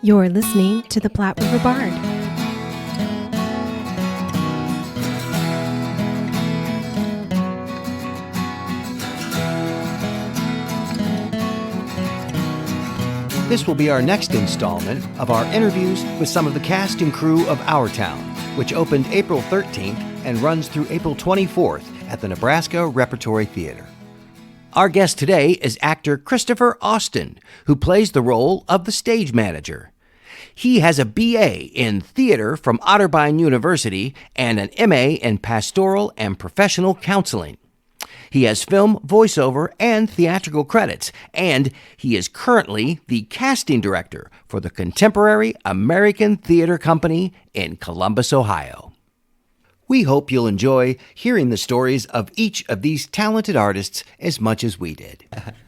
You're listening to the Platte River Bard. This will be our next installment of our interviews with some of the cast and crew of Our Town, which opened April 13th and runs through April 24th at the Nebraska Repertory Theatre. Our guest today is actor Christopher Austin, who plays the role of the stage manager. He has a BA in theater from Otterbein University and an MA in pastoral and professional counseling. He has film, voiceover, and theatrical credits, and he is currently the casting director for the Contemporary American Theater Company in Columbus, Ohio. We hope you'll enjoy hearing the stories of each of these talented artists as much as we did.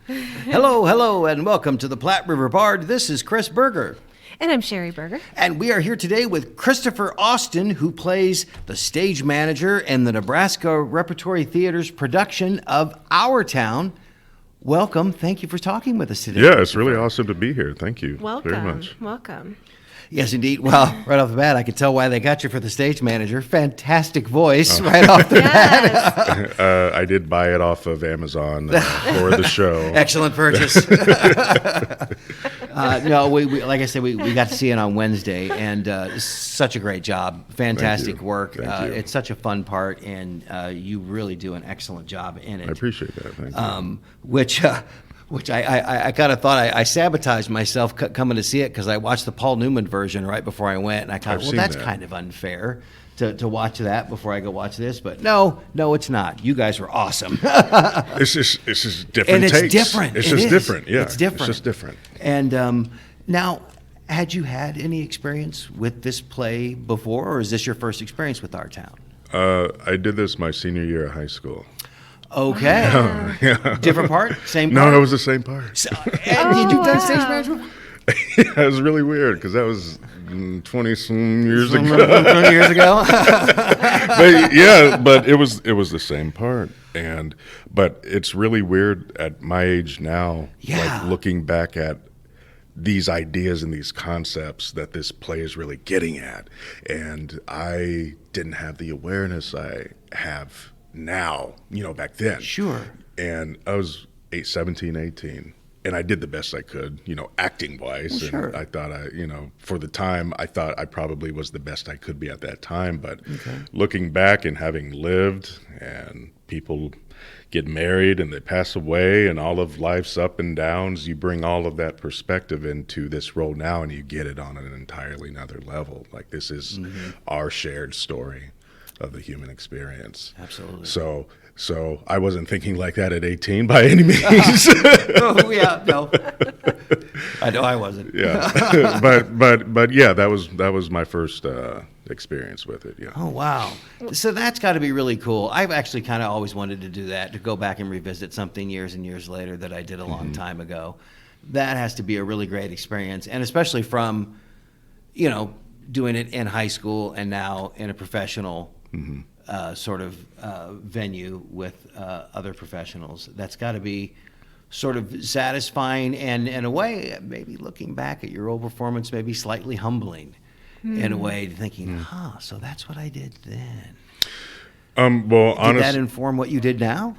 Hello, and welcome to the Platte River Bard. This is Chris Berger. And I'm Sherry Berger. And we are here today with Christopher Austin, who plays the stage manager in the Nebraska Repertory Theater's production of Our Town. Welcome. Thank you for talking with us today. Yeah, it's really awesome to be here. Thank you very much. Welcome. Yes, indeed. Well, right off the bat, I could tell why they got you for the stage manager. Fantastic voice right off the bat. I did buy it off of Amazon for the show. Excellent purchase. No, we like I said, we got to see it on Wednesday, and such a great job. Fantastic work. Thank you. It's such a fun part, and you really do an excellent job in it. I appreciate that. Thank you. Which I kind of thought I sabotaged myself coming to see it because I watched the Paul Newman version right before I went, and I thought, well, that's kind of unfair to watch that before I go watch this. But no, it's not. You guys were awesome. It's just different and it's takes. different. It's just different. Yeah, it's different. It's just different. And now, had you had any experience with this play before, or is this your first experience with Our Town? I did this my senior year of high school. Okay. Yeah. Different part? Same part? No, it was the same part. So, and you done stage management? Yeah, it was really weird because that was 20-some years ago. 20 years ago? but it was the same part. But it's really weird at my age now, like looking back at these ideas and these concepts that this play is really getting at. And I didn't have the awareness I have now, back then. Sure. And I was 17, 18, and I did the best I could, acting-wise. Well, sure. And I thought for the time, I thought I probably was the best I could be at that time. But looking back and having lived, and people get married and they pass away, and all of life's up and downs, you bring all of that perspective into this role now, and you get it on an entirely another level. Like, this is our shared story of the human experience. Absolutely. So I wasn't thinking like that at 18 by any means. Oh yeah, no. I know I wasn't. Yeah, but yeah, that was my first experience with it. Yeah. Oh wow. So that's got to be really cool. I've actually kind of always wanted to do that, to go back and revisit something years and years later that I did a long time ago. That has to be a really great experience, and especially from, doing it in high school and now in a professional sort of venue with other professionals. That's got to be sort of satisfying, and in a way, maybe looking back at your old performance, maybe slightly humbling in a way, thinking, so that's what I did then. Did that inform what you did now?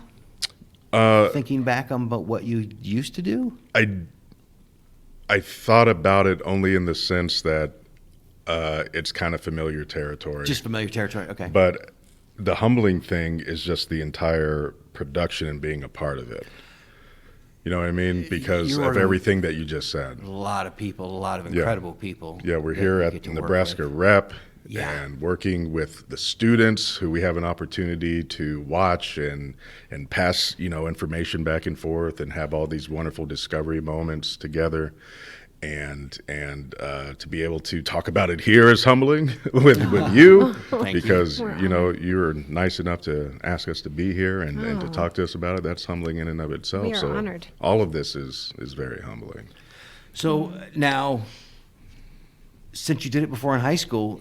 Thinking back on what you used to do? I thought about it only in the sense that it's kind of familiar territory. Just familiar territory, okay. But the humbling thing is just the entire production and being a part of it. You know what I mean? Because of everything that you just said. A lot of people, a lot of incredible people. Yeah, we're here at the Nebraska Rep and working with the students who we have an opportunity to watch and pass, information back and forth and have all these wonderful discovery moments together. And to be able to talk about it here is humbling with you because you were nice enough to ask us to be here and to talk to us about it. That's humbling in and of itself. We are honored. All of this is very humbling. So now, since you did it before in high school,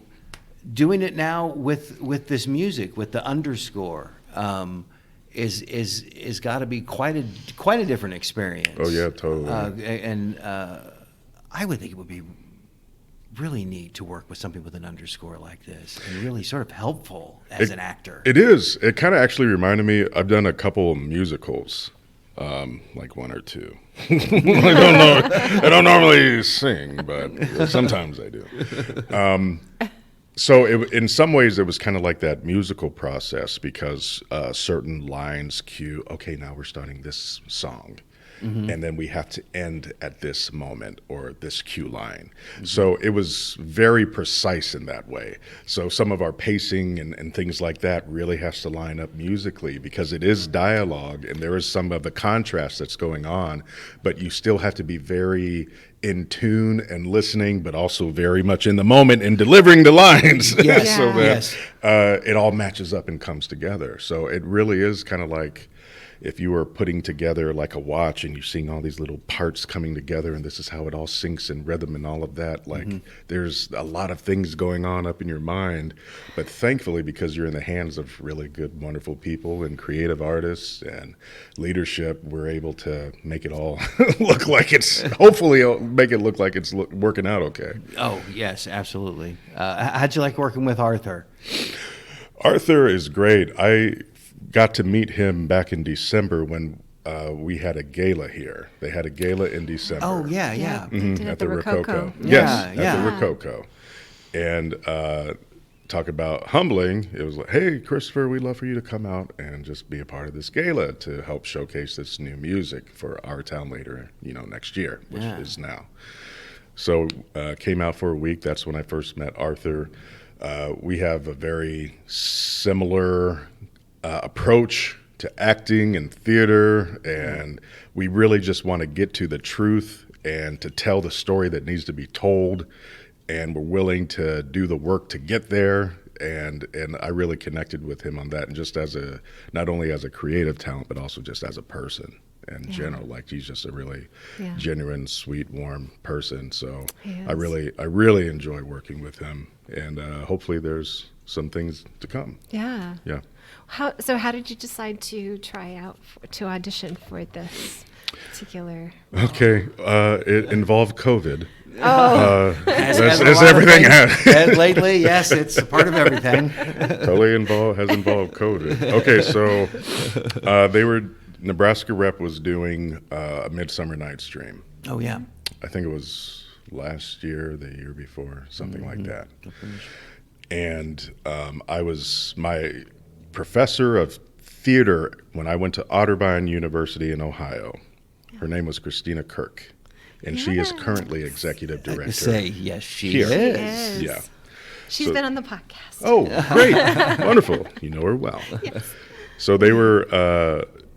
doing it now with this music, with the underscore, is got to be quite a different experience. Oh yeah, totally. And I would think it would be really neat to work with somebody with an underscore like this, and really sort of helpful as an actor. It is. It kind of actually reminded me, I've done a couple of musicals, like one or two. I don't normally sing, but sometimes I do. So in some ways, it was kind of like that musical process, because certain lines cue, okay, now we're starting this song. And then we have to end at this moment or this cue line. So it was very precise in that way. So some of our pacing and things like that really has to line up musically, because it is dialogue and there is some of the contrast that's going on, but you still have to be very in tune and listening, but also very much in the moment and delivering the lines. Yes. So that it all matches up and comes together. So it really is kind of like if you were putting together like a watch and you're seeing all these little parts coming together, and this is how it all syncs in rhythm and all of that, like there's a lot of things going on up in your mind. But thankfully, because you're in the hands of really good, wonderful people and creative artists and leadership, we're able to make it all look like hopefully make it look like it's working out okay. Oh, yes, absolutely. How'd you like working with Arthur? Arthur is great. I got to meet him back in December when we had a gala here. They had a gala in December. Oh, yeah. At the Rococo. Yes, Yeah. at the Rococo. And talk about humbling. It was like, hey, Christopher, we'd love for you to come out and just be a part of this gala to help showcase this new music for our town later, next year, which is now. So came out for a week. That's when I first met Arthur. We have a very similar approach to acting and theater, and we really just want to get to the truth and to tell the story that needs to be told, and we're willing to do the work to get there. And I really connected with him on that, and just not only as a creative talent, but also just as a person in general. Like, he's just a really genuine, sweet, warm person. So I really enjoy working with him, and hopefully there's some things to come. Yeah. Yeah. How did you decide to try out to audition for this particular role? Okay, it involved COVID. Oh, As everything has. Lately, yes, it's a part of everything. Totally has involved COVID. Okay, so Nebraska Rep was doing a Midsummer Night's Dream. Oh, yeah. I think it was last year, the year before, something like that. And I was my professor of theater when I went to Otterbein University in Ohio. Her name was Christina Kirk, and she is currently executive director. Yes, she here. is. Yeah. She's been on the podcast. Oh, great. Wonderful. You know her well. Yes. So they were,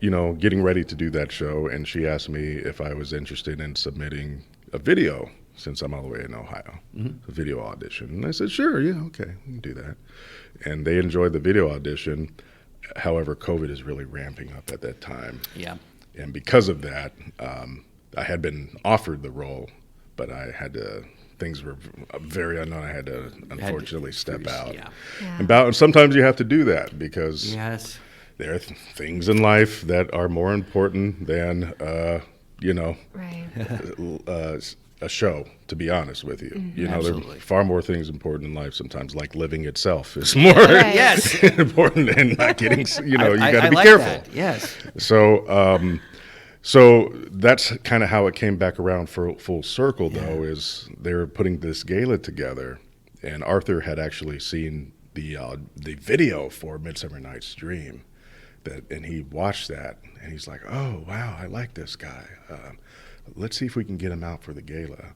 getting ready to do that show, and she asked me if I was interested in submitting a video, since I'm all the way in Ohio, a video audition. And I said, sure, yeah, okay, we can do that. And they enjoyed the video audition. However, COVID is really ramping up at that time. Yeah. And because of that, I had been offered the role, but things were very unknown. I had to unfortunately step out. Yeah. And sometimes you have to do that, because Yes. there are things in life that are more important than, Right. a show, to be honest with you. There Absolutely. are far more things important in life sometimes, like living itself is more Right. Yes. important, and not getting, you got to be like careful. that. Yes. So that's kind of how it came back around for full circle, though, is they were putting this gala together, and Arthur had actually seen the video for Midsummer Night's Dream, and he watched that, and he's like, oh, wow, I like this guy. Let's see if we can get him out for the gala.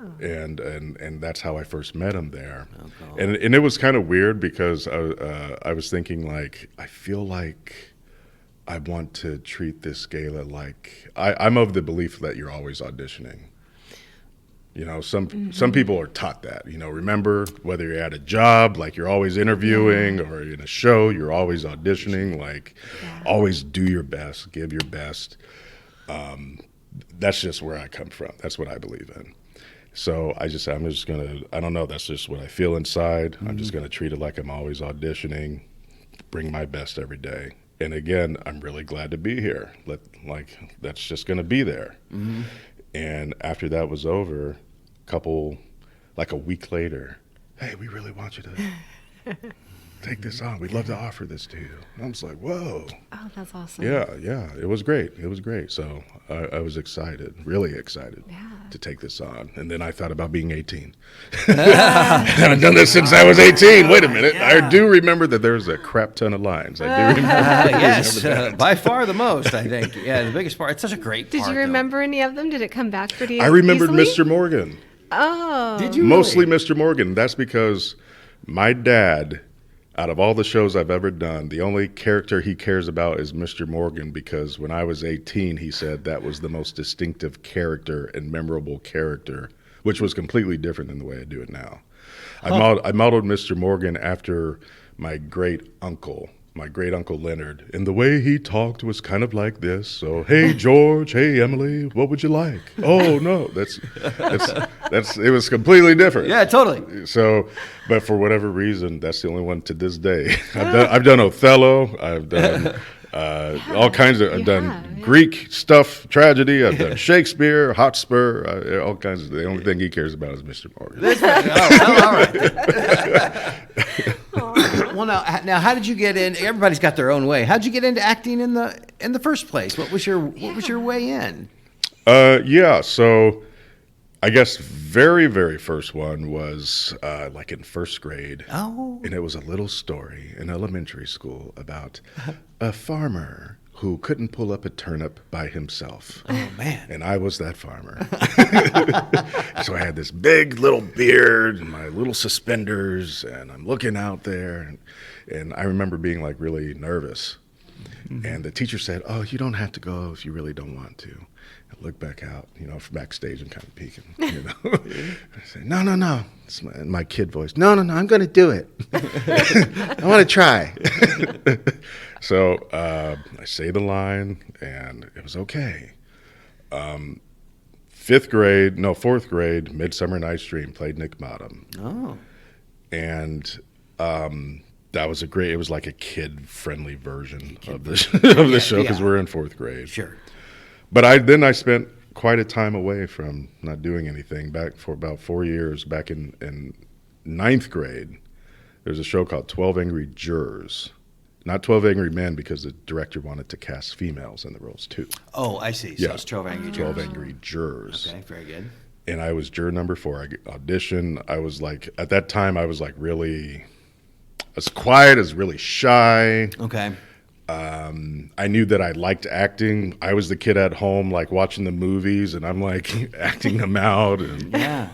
Oh. And that's how I first met him there. Okay. And it was kind of weird, because I was thinking, like, I feel like I want to treat this gala like I'm of the belief that you're always auditioning. Some people are taught that. Remember, whether you're at a job, like you're always interviewing, or in a show, you're always auditioning. Like, always do your best, give your best. That's just where I come from. That's what I believe in. So I'm just gonna, I don't know, that's just what I feel inside. I'm just gonna treat it like I'm always auditioning, bring my best every day. And again, I'm really glad to be here. That's just gonna be there. And after that was over, a couple like a week later, hey, we really want you to take this on. We'd love to offer this to you. And I was like, whoa. Oh, that's awesome. Yeah, it was great. It was great. So I was excited, really excited to take this on. And then I thought about being 18. I've done this since I was 18. Wait a minute. I do remember that there's a crap ton of lines. I do remember. Yes, by far the most, I think. Yeah, the biggest part. It's such a great part. Did you remember any of them? Did it come back pretty I remembered easily? Mr. Morgan. Oh. Did you Mostly really? Mr. Morgan. That's because my dad, out of all the shows I've ever done, the only character he cares about is Mr. Morgan, because when I was 18, he said that was the most distinctive character and memorable character, which was completely different than the way I do it now. I modeled Mr. Morgan after my great uncle Leonard, and the way he talked was kind of like this. So, hey George, hey Emily, what would you like? Oh no, that's it was completely different. Yeah, totally. So, but for whatever reason, that's the only one to this day. I've done Othello. I've done all kinds of. I've done Greek stuff, tragedy. I've done Shakespeare, Hotspur, all kinds of. The only thing he cares about is Mr. Morgan. All right. Well, now, how did you get in? Everybody's got their own way. How did you get into acting in the first place? What was your way in? So I guess very, very first one was like in first grade. Oh. And it was a little story in elementary school about a farmer who couldn't pull up a turnip by himself. Oh, man. And I was that farmer. So I had this big little beard and my little suspenders, and I'm looking out there. And I remember being like really nervous. Mm-hmm. And the teacher said, oh, you don't have to go if you really don't want to. I look back out, from backstage and kind of peeking, I say, no. It's my kid voice. No, I'm going to do it. I want to try. So I say the line, and it was okay. Fourth grade, Midsummer Night's Dream, played Nick Bottom. Oh. And that was it was like a kid-friendly version of the show, because we're in fourth grade. Sure. But I spent quite a time away from not doing anything back for about 4 years. Back in ninth grade, there's a show called 12 Angry Jurors. Not 12 Angry Men, because the director wanted to cast females in the roles too. Oh, I see. So it's 12 Angry Jurors. 12 Angry Jurors. Okay, very good. And I was juror number 4. I auditioned. I was like, at that time, I was like really as quiet, as really shy. Okay. I knew that I liked acting. I was the kid at home, like watching the movies, and I'm like acting them out, and that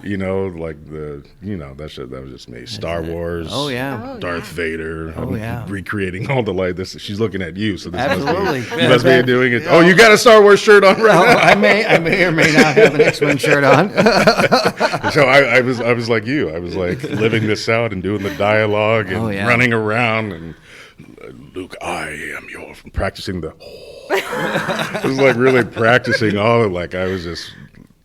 was just me. Star Wars. Oh yeah. Darth Vader. Oh yeah. Recreating all the this. She's looking at you, so this absolutely. You must be doing it. Oh, you got a Star Wars shirt on right now. I may or may not have an X-Wing shirt on. So I was like you. I was like living this out and doing the dialogue and running around and. Luke, I am yours. Practicing I was like really practicing all of I was just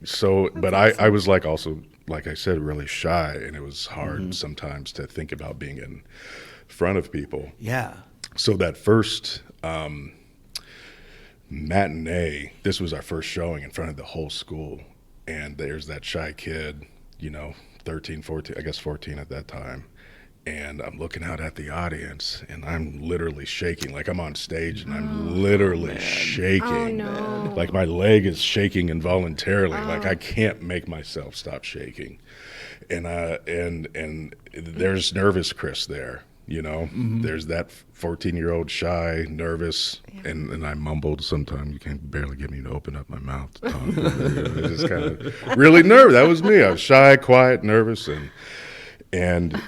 so, but I was like also, like I said, really shy, and it was hard sometimes to think about being in front of people. Yeah. So that first matinee, this was our first showing in front of the whole school, and there's that shy kid, 13, 14, I guess 14 at that time. And I'm looking out at the audience, and I'm literally shaking. Like I'm on stage, and I'm literally shaking. Oh, no. Like my leg is shaking involuntarily. Like I can't make myself stop shaking. And there's nervous Chris there, There's that 14-year-old shy, nervous, and I mumbled sometimes. You can't barely get me to open up my mouth to talk. It's just kind of really nervous. That was me. I was shy, quiet, nervous, and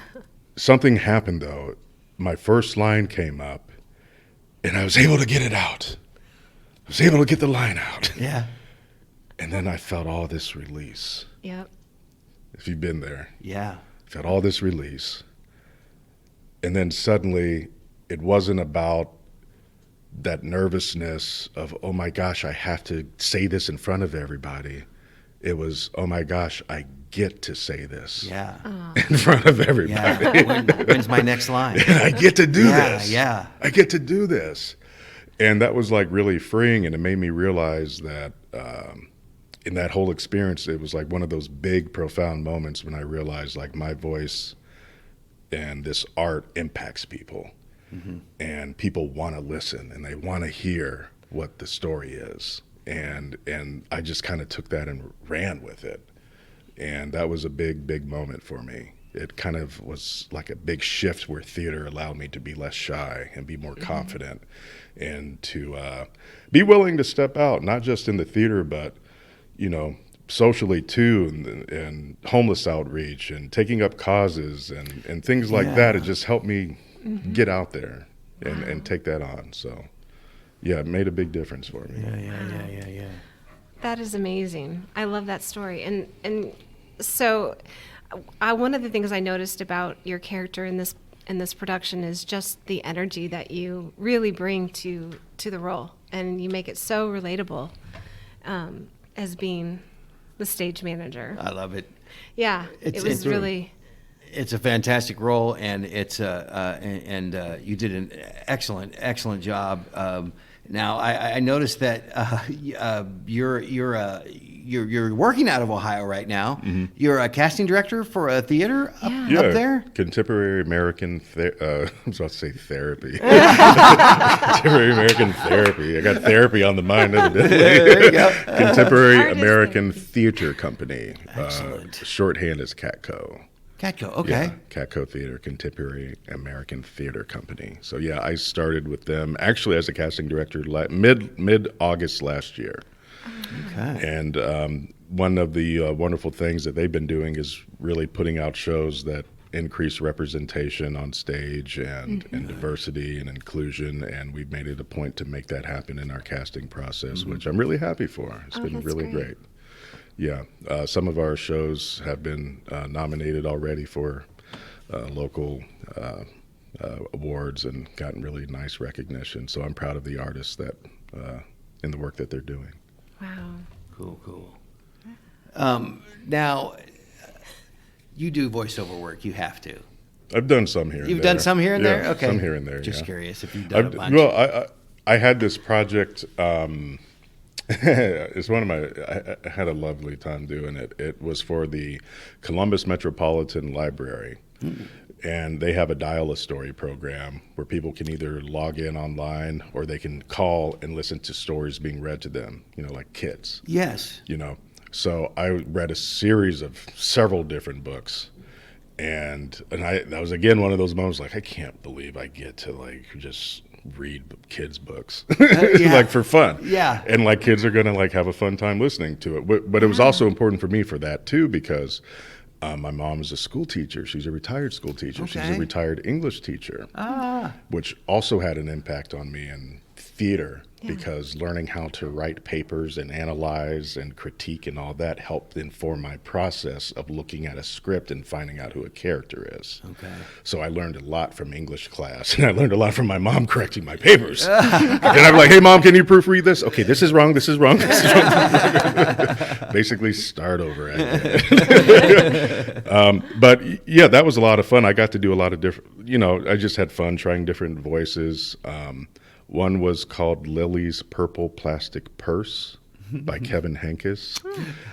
something happened, though. My first line came up, and I was able to get it out. I was able to get the line out. Yeah. And then I felt all this release. Yep. If you've been there. Yeah. Felt all this release. And then suddenly, it wasn't about that nervousness of, oh my gosh, I have to say this in front of everybody. It was, oh my gosh, I get to say this in front of everybody. Yeah. When's my next line? I get to do this. Yeah. I get to do this. And that was like really freeing, and it made me realize that in that whole experience, it was like one of those big, profound moments when I realized like my voice and this art impacts people, and people want to listen and they want to hear what the story is. And I just kind of took that and ran with it. And that was a big, big moment for me. It kind of was like a big shift where theater allowed me to be less shy and be more confident, and to be willing to step out, not just in the theater, but, you know, socially too, and homeless outreach and taking up causes and things like that. It just helped me get out there and take that on. So, yeah, it made a big difference for me. Yeah. That is amazing. I love that story. And so one of the things I noticed about your character in this production is just the energy that you really bring to the role, and you make it so relatable, as being the stage manager. I love it. Yeah, it was really. It's a fantastic role, and it's you did an excellent job. Now I noticed that you're working out of Ohio right now. You're a casting director for a theater up there. Contemporary American I was about to say therapy. Contemporary American therapy. I got therapy on the mind, evidently. There you go. Contemporary American Theater Company. Excellent. Shorthand is CATCO. CATCO, okay. Yeah, CATCO Theater, Contemporary American Theater Company. So yeah, I started with them actually as a casting director mid-August last year. Okay. And one of the wonderful things that they've been doing is really putting out shows that increase representation on stage and diversity and inclusion, and we've made it a point to make that happen in our casting process, which I'm really happy for. It's been really great. Yeah, some of our shows have been nominated already for local awards and gotten really nice recognition. So I'm proud of the artists that in the work that they're doing. Wow. Cool. Now, you do voiceover work. You have to. I've done some here. You've done some here and there? Yeah, Okay. some here and there. Just yeah. curious if you've done a bunch. Well, I had this project. It's one of my. I had a lovely time doing it. It was for the Columbus Metropolitan Library, and they have a dial-a-story program where people can either log in online or they can call and listen to stories being read to them. You know, like kids. Yes. You know, so I read a series of several different books, and that was again one of those moments like I can't believe I get to like just read kids' books like for fun. Yeah. And like kids are gonna like have a fun time listening to it. But it was also important for me for that too, because my mom is a school teacher. She's a retired school teacher. Okay. She's a retired English teacher, which also had an impact on me in theater, because learning how to write papers and analyze and critique and all that helped inform my process of looking at a script and finding out who a character is. Okay. So I learned a lot from English class, and I learned a lot from my mom correcting my papers. And I'd be like, hey, Mom, can you proofread this? Okay, this is wrong, this is wrong, this is wrong. Basically start over again. But yeah, that was a lot of fun. I got to do a lot of different, I just had fun trying different voices. One was called Lily's Purple Plastic Purse by Kevin Henkes.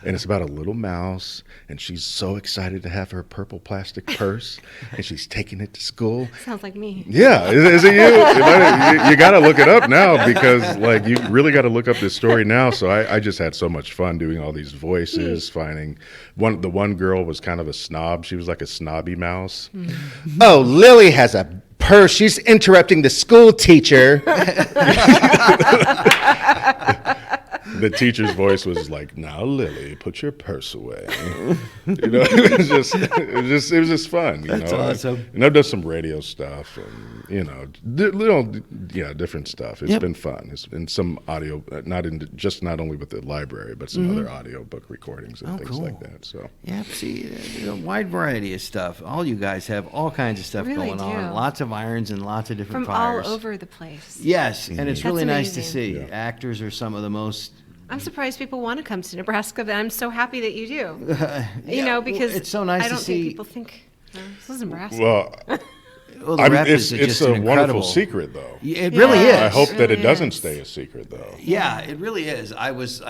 And it's about a little mouse, and she's so excited to have her purple plastic purse, and she's taking it to school. Sounds like me. Yeah, is it you? You got to look it up now, because like you really got to look up this story now. So I just had so much fun doing all these voices, finding the one girl was kind of a snob. She was like a snobby mouse. Oh, Lily has a purse. She's interrupting the school teacher. The teacher's voice was like, "Now, Lily, put your purse away." It was just fun. That's awesome. And I've done some radio stuff, and different stuff. It's been fun. It's been some audio, not only with the library, but some other audio book recordings and things like that. So yeah, see, a wide variety of stuff. All you guys have all kinds of stuff Really going on. do. Lots of irons and lots of different From fires. all over the place. Yes, and it's really nice to amazing. see. Actors are some of the most. I'm surprised people want to come to Nebraska, but I'm so happy that you do. Well, Because it's so nice I don't to see. think people think, this is Nebraska. well. Well, the I mean, rep is it's just a an wonderful incredible secret, though. Yeah, it really Yeah. is. I hope that it really doesn't is. stay a secret, though. Yeah, it really is. I was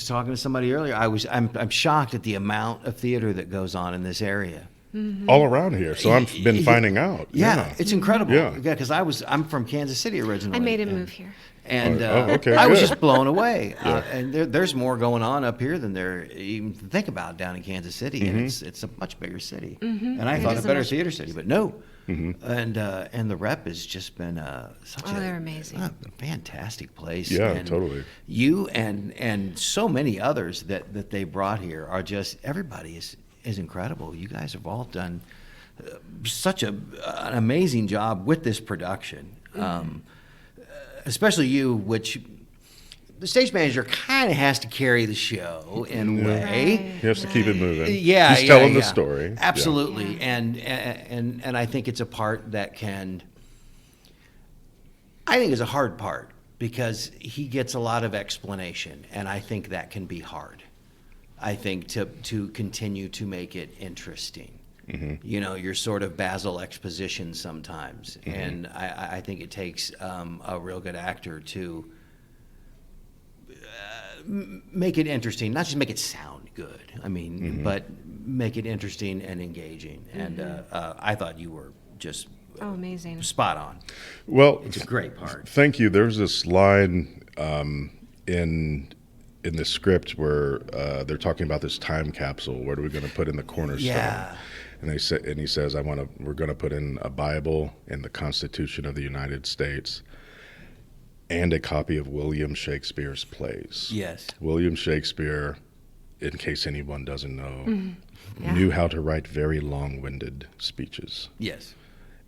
talking to somebody earlier. I'm shocked at the amount of theater that goes on in this area. All around here, so I've been finding out. Yeah, it's incredible. Yeah. Because I'm from Kansas City originally. I made him and- move here. And okay, I was good. just blown away. Yeah. And there's more going on up here than there even to think about down in Kansas City, and it's a much bigger city. And I thought is a a better much theater city, but no. And the rep has just been such They're amazing. a fantastic place. Yeah, And totally. You and so many others that they brought here are just everybody is incredible. You guys have all done such an amazing job with this production. Especially you, which the stage manager kind of has to carry the show in a way. He has to keep it moving. Yeah, He's yeah, telling the yeah. story. Absolutely, Yeah. and I think it's a part that I think is a hard part because he gets a lot of explanation, and I think that can be hard. I think to continue to make it interesting. You know, you're sort of Basil exposition sometimes, and I think it takes a real good actor to make it interesting, not just make it sound good. I mean, but make it interesting and engaging. And I thought you were just Oh, amazing. spot on. Well, It's a great part. thank you. There's this line in the script where they're talking about this time capsule. What are we going to put in the cornerstone? Yeah. And he says, we're going to put in a Bible and the Constitution of the United States and a copy of William Shakespeare's plays. Yes. William Shakespeare, in case anyone doesn't know, Yeah. knew how to write very long-winded speeches. Yes.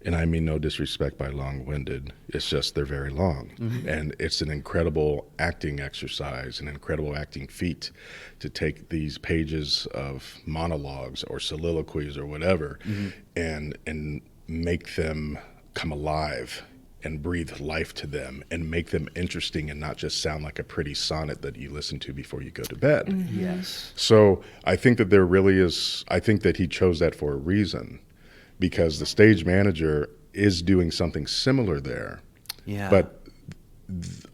And I mean no disrespect by long-winded. It's just they're very long. And it's an incredible acting exercise, an incredible acting feat to take these pages of monologues or soliloquies or whatever and make them come alive and breathe life to them and make them interesting and not just sound like a pretty sonnet that you listen to before you go to bed. Yes. So I think that there really is, I think that he chose that for a reason because the stage manager is doing something similar there. Yeah. But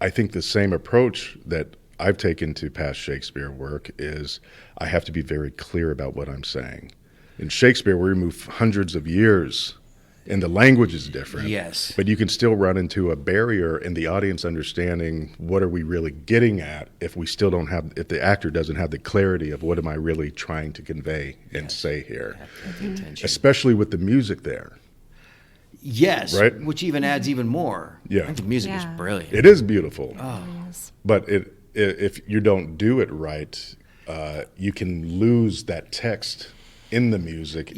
I think the same approach that I've taken to past Shakespeare work is I have to be very clear about what I'm saying. In Shakespeare, we move hundreds of years and the language is different. Yes. But you can still run into a barrier in the audience understanding what are we really getting at if the actor doesn't have the clarity of what am I really trying to convey and say here. Have the attention. Especially with the music there. Yes. Right? Which even adds even more. Yeah. I think the music is Yeah. brilliant. It is beautiful. Yes. But if you don't do it right, you can lose that text in the music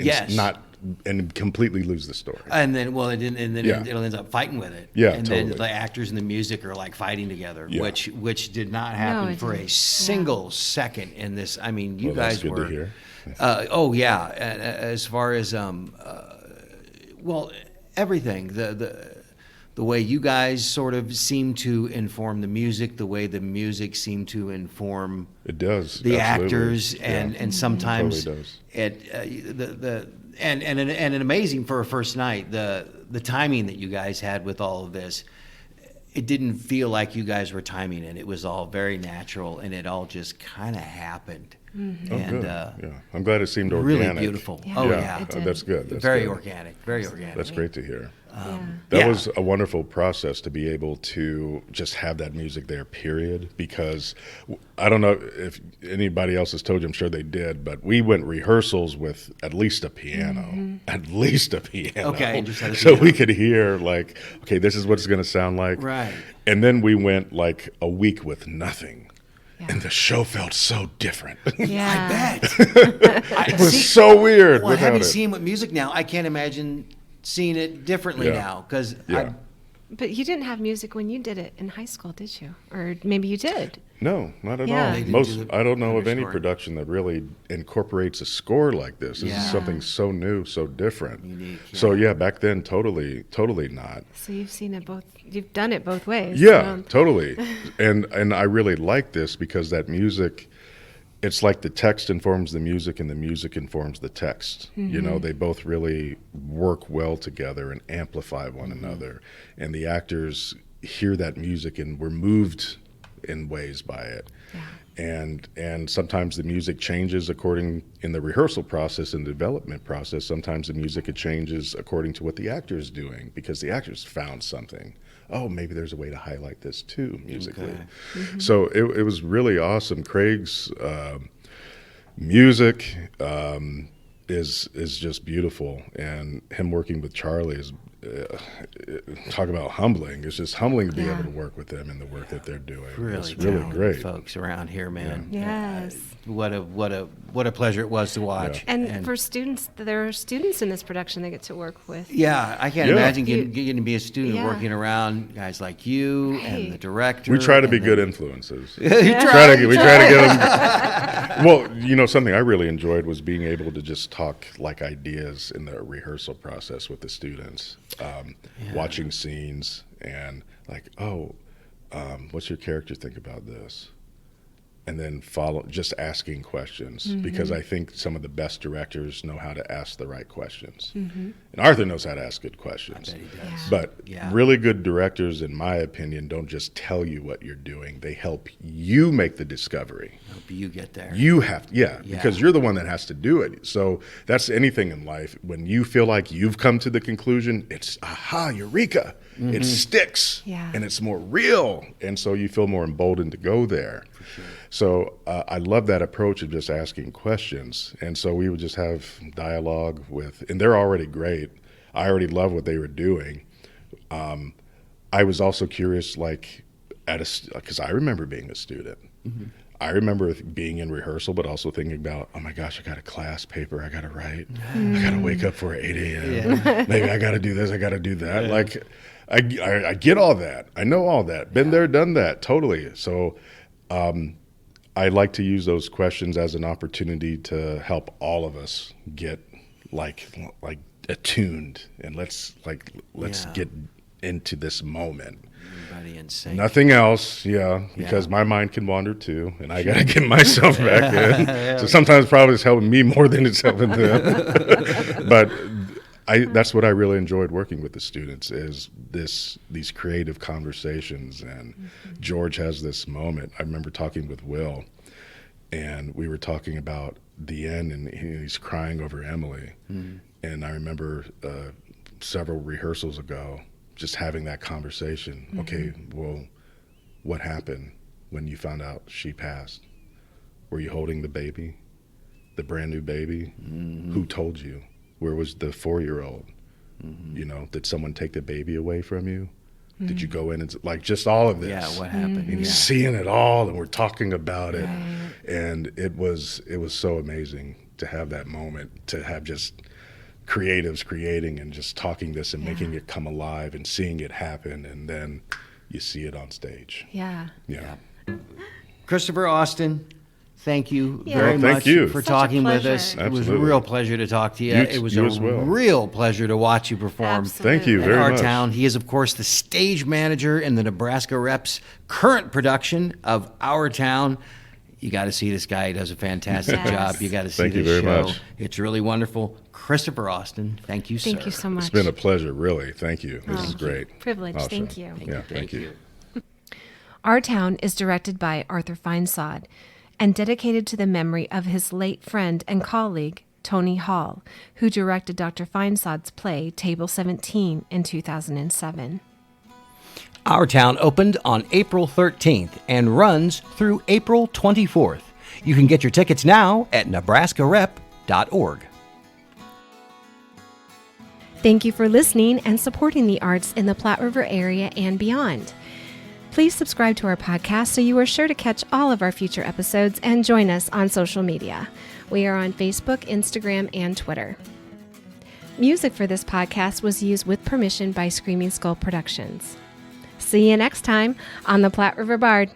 and completely lose the story. And then, well, it Yeah. ends up fighting with it. Yeah, and then totally. the actors and the music are like fighting together, Yeah. which did not happen it for a didn't. single second in this. I mean, you Well, that's guys good to were. hear. Oh yeah, as far as well, everything the way you guys sort of seem to inform the music, the way the music seemed to inform It does. the absolutely. actors, Yeah. and sometimes Totally does. it and amazing for a first night the timing that you guys had with all of this. It didn't feel like you guys were timing it. It was all very natural, and it all just kind of happened. Oh, And good. Yeah. I'm glad it seemed really organic. beautiful. Yeah. Oh Yeah. yeah, It did. That's good. That's very good. organic, very organic. That's great to hear. Yeah. That Yeah. was a wonderful process to be able to just have that music there, period. Because I don't know if anybody else has told you, I'm sure they did, but we went rehearsals with at least a piano, at least a piano. Okay, just had a so piano. we could hear like, okay, this is what it's going to sound like. Right. And then we went like a week with nothing. Yeah. And the show felt so different. Yeah. I bet. It was so weird Well, without having it. seen with music now, I can't imagine seeing it differently Yeah. now because Yeah. But you didn't have music when you did it in high school, did you? Or maybe you did. No, not at Yeah. all. They didn't Most do the I don't know of any underscore. production that really incorporates a score like this. This Yeah. is something so new, so different. Unique, So yeah. yeah, back then totally not. So you've seen it both. You've done it both ways. Yeah, you know? totally. And I really like this because that music it's like the text informs the music and the music informs the text. You know, they both really work well together and amplify one another. And the actors hear that music and we're moved in ways by it. And sometimes the music changes according in the rehearsal process and development process. Sometimes the music, it changes according to what the actor is doing because the actors found something. Oh, maybe there's a way to highlight this too musically. So it was really awesome. Craig's music is just beautiful, and him working with Charlie is talk about humbling. It's just humbling to be able to work with them and the work that they're doing. Really, it's really great. Folks around here, man. Yes. What a pleasure it was to watch. And for students, there are students in this production they get to work with. Yeah, I can't Yeah. imagine getting to be a student Yeah. working around guys like you and the Right. director. We try to be and good influences. You We try to get them. Well, you know, something I really enjoyed was being able to just talk like ideas in the rehearsal process with the students, watching scenes and like, what's your character think about this? And then just asking questions, because I think some of the best directors know how to ask the right questions. And Arthur knows how to ask good questions. I bet he does. But Yeah. really good directors, in my opinion, don't just tell you what you're doing. They help you make the discovery. Hope you get there. You have, because you're the one that has to do it. So that's anything in life. When you feel like you've come to the conclusion, it's aha, eureka. It sticks, and it's more real. And so you feel more emboldened to go there. For sure. So I love that approach of just asking questions. And so we would just have dialogue with, and they're already great. I already love what they were doing. I was also curious, like, because I remember being a student. I remember being in rehearsal, but also thinking about, oh my gosh, I got a class paper I got to write. I got to wake up for 8 a.m. Maybe I got to do this, I got to do that. Like, I get all that. I know all that. Been there, done that, totally. So I like to use those questions as an opportunity to help all of us get like attuned, and let's get into this moment. Everybody in sync. Nothing else, because my mind can wander too, and I got to get myself back in. So sometimes probably it's helping me more than it's helping them. But that's what I really enjoyed working with the students, is these creative conversations. And George has this moment. I remember talking with Will, and we were talking about the end, and he's crying over Emily. And I remember several rehearsals ago, just having that conversation. Okay, well, what happened when you found out she passed? Were you holding the baby, the brand new baby? Who told you? Where was the 4-year-old? You know, did someone take the baby away from you? Did you go in and like just all of this? Yeah, what happened? And he's seeing it all, and we're talking about it, and it was so amazing to have that moment, to have just creatives creating and just talking this and making it come alive and seeing it happen, and then you see it on stage. Yeah. Christopher Austin, thank you Yeah. very Thank much you. for Such a talking with pleasure. us. It was a Absolutely. real pleasure to talk to you. It was you a as well. real pleasure to watch you perform. Thank you Absolutely. very Our much. town. He is, of course, the stage manager in the Nebraska Reps' current production of Our Town. You got to see this guy. He does a fantastic Yes. job. You got to see Thank you this very show. much. It's really wonderful. Christopher Austin, thank you, sir. Thank you so much. It's been a pleasure, really. Thank you. This is great. Privilege. Awesome. Thank you. Yeah, thank you. Our Town is directed by Arthur Feinsod and dedicated to the memory of his late friend and colleague, Tony Hall, who directed Dr. Feinsod's play Table 17 in 2007. Our Town opened on April 13th and runs through April 24th. You can get your tickets now at nebraskarep.org. Thank you for listening and supporting the arts in the Platte River area and beyond. Please subscribe to our podcast so you are sure to catch all of our future episodes, and join us on social media. We are on Facebook, Instagram, and Twitter. Music for this podcast was used with permission by Screaming Skull Productions. See you next time on the Platte River Bard.